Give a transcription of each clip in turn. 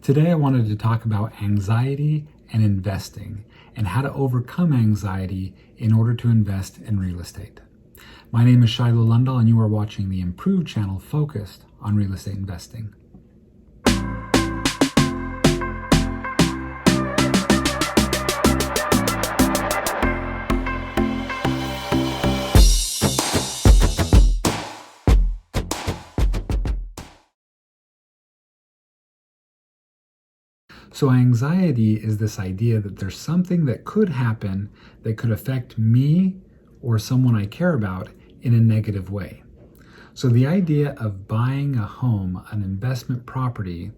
Today I wanted to talk about anxiety and investing and how to overcome anxiety in order to invest in real estate. My name is Shiloh Lundahl and you are watching the Improved channel focused on real estate investing. So anxiety is this idea that there's something that could happen that could affect me or someone I care about in a negative way. So the idea of buying a home, an investment property,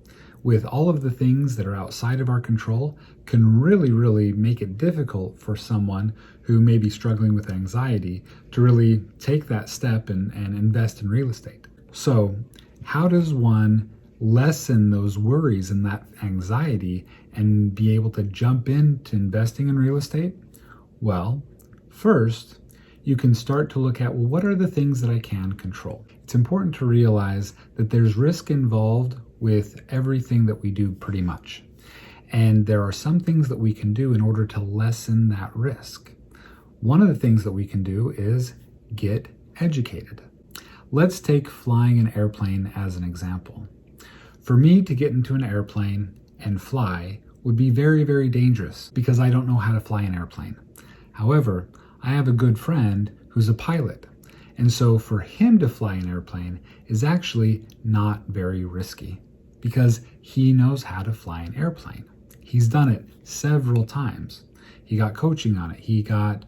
with all of the things that are outside of our control can really make it difficult for someone who may be struggling with anxiety to really take that step and invest in real estate. So how does one lessen those worries and that anxiety and be able to jump into investing in real estate? Well, first, you can start to look at, well, what are the things that I can control? It's important to realize that there's risk involved with everything that we do pretty much. And there are some things that we can do in order to lessen that risk. One of the things that we can do is get educated. Let's take flying an airplane as an example. For me to get into an airplane and fly would be very dangerous because I don't know how to fly an airplane. However, I have a good friend who's a pilot, and so for him to fly an airplane is actually not very risky because he knows how to fly an airplane. He's done it several times. He got coaching on it. He got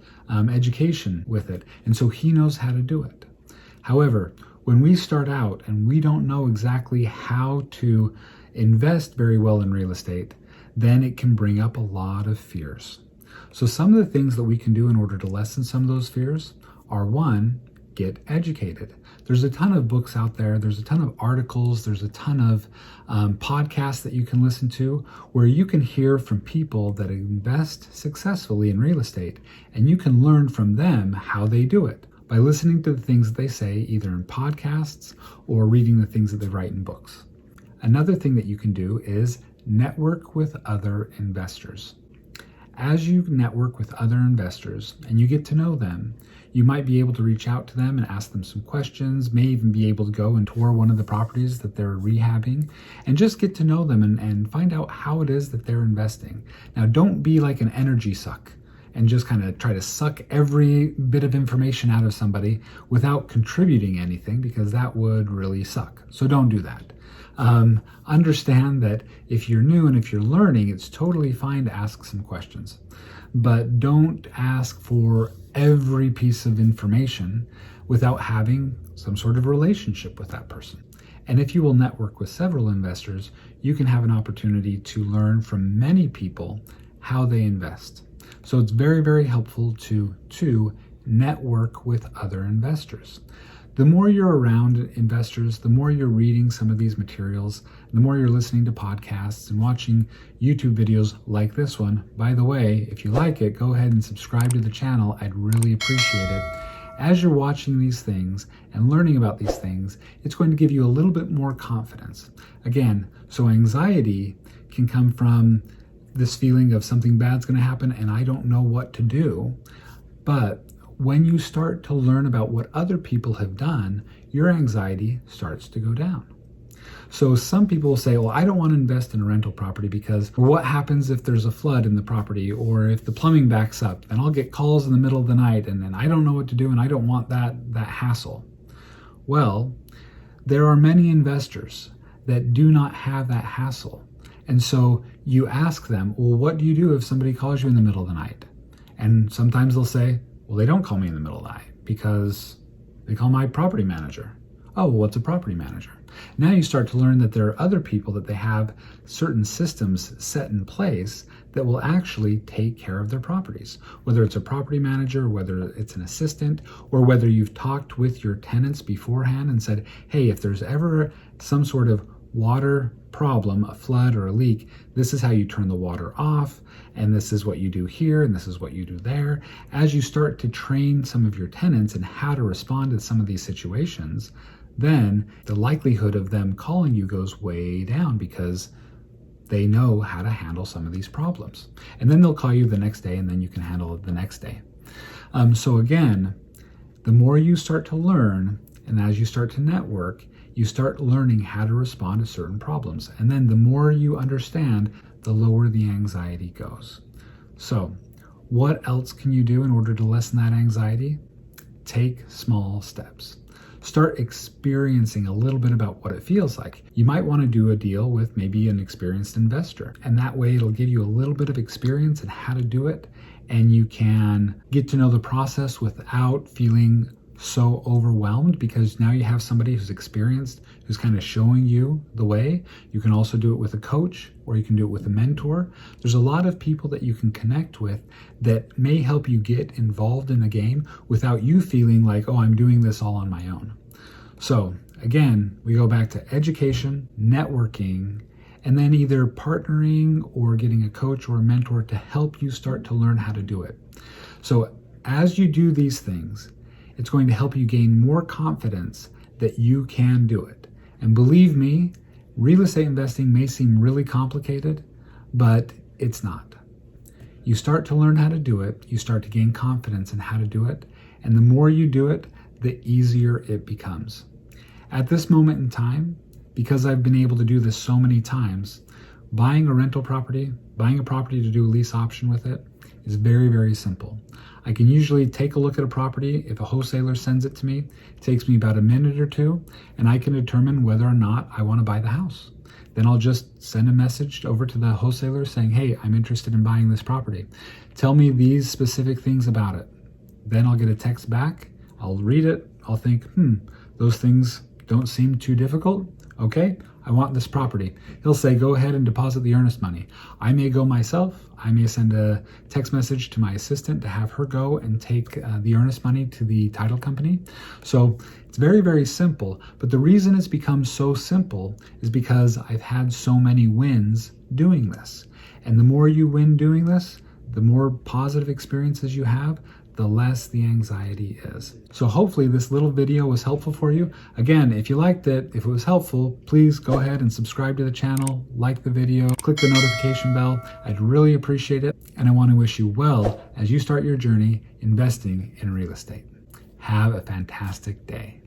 education with it, and so he knows how to do it. However, when we start out and we don't know exactly how to invest very well in real estate, then it can bring up a lot of fears. So some of the things that we can do in order to lessen some of those fears are, one, get educated. There's a ton of books out there. There's a ton of articles. There's a ton of podcasts that you can listen to where you can hear from people that invest successfully in real estate, and you can learn from them how they do it by listening to the things that they say either in podcasts or reading the things that they write in books. Another thing that you can do is network with other investors. As you network with other investors and you get to know them, you might be able to reach out to them and ask them some questions, may even be able to go and tour one of the properties that they're rehabbing and just get to know them and find out how it is that they're investing. Now, don't be like an energy suck and just kind of try to suck every bit of information out of somebody without contributing anything, because that would really suck. So don't do that. Understand that if you're new and if you're learning, it's totally fine to ask some questions, but don't ask for every piece of information without having some sort of relationship with that person. And if you will network with several investors, you can have an opportunity to learn from many people how they invest. So it's very helpful to network with other investors. The more you're around investors, the more you're reading some of these materials, the more you're listening to podcasts and watching YouTube videos like this one. By the way, if you like it, go ahead and subscribe to the channel. I'd really appreciate it. As you're watching these things and learning about these things, it's going to give you a little bit more confidence. Again, so anxiety can come from this feeling of something bad's going to happen and I don't know what to do. But when you start to learn about what other people have done, your anxiety starts to go down. So some people will say, well, I don't want to invest in a rental property because what happens if there's a flood in the property or if the plumbing backs up? Then I'll get calls in the middle of the night and then I don't know what to do and I don't want that hassle. Well, there are many investors that do not have that hassle. And so you ask them, well, what do you do if somebody calls you in the middle of the night? And sometimes they'll say, well, they don't call me in the middle of the night because they call my property manager. Oh, well, what's a property manager? Now you start to learn that there are other people that they have certain systems set in place that will actually take care of their properties, whether it's a property manager, whether it's an assistant, or whether you've talked with your tenants beforehand and said, hey, if there's ever some sort of water problem, a flood or a leak, this is how you turn the water off, and this is what you do here, and this is what you do there. As you start to train some of your tenants in how to respond to some of these situations, then the likelihood of them calling you goes way down because they know how to handle some of these problems. And then they'll call you the next day, and then you can handle it the next day. So again, the more you start to learn, and as you start to network, you start learning how to respond to certain problems. And then the more you understand, the lower the anxiety goes. So what else can you do in order to lessen that anxiety? Take small steps. Start experiencing a little bit about what it feels like. You might want to do a deal with maybe an experienced investor, and that way it'll give you a little bit of experience in how to do it, and you can get to know the process without feeling so overwhelmed, because now you have somebody who's experienced, who's kind of showing you the way. You can also do it with a coach, or you can do it with a mentor. There's a lot of people that you can connect with that may help you get involved in the game without you feeling like, oh, I'm doing this all on my own. So again, we go back to education, networking, and then either partnering or getting a coach or a mentor to help you start to learn how to do it. So as you do these things, it's going to help you gain more confidence that you can do it. And believe me, real estate investing may seem really complicated, but it's not. You start to learn how to do it, you start to gain confidence in how to do it, and the more you do it, the easier it becomes. At this moment in time, because I've been able to do this so many times, buying a rental property, buying a property to do a lease option with it, is very, very simple. I can usually take a look at a property. If a wholesaler sends it to me, it takes me about a minute or two, and I can determine whether or not I want to buy the house. Then I'll just send a message over to the wholesaler saying, hey, I'm interested in buying this property. Tell me these specific things about it. Then I'll get a text back. I'll read it. I'll think, those things don't seem too difficult. Okay, I want this property. He'll say, go ahead and deposit the earnest money. I may go myself. I may send a text message to my assistant to have her go and take the earnest money to the title company. So it's very, very simple. But the reason it's become so simple is because I've had so many wins doing this. And the more you win doing this, the more positive experiences you have, the less the anxiety is. So hopefully this little video was helpful for you. Again, if you liked it, if it was helpful, please go ahead and subscribe to the channel, like the video, click the notification bell. I'd really appreciate it. And I want to wish you well as you start your journey investing in real estate. Have a fantastic day.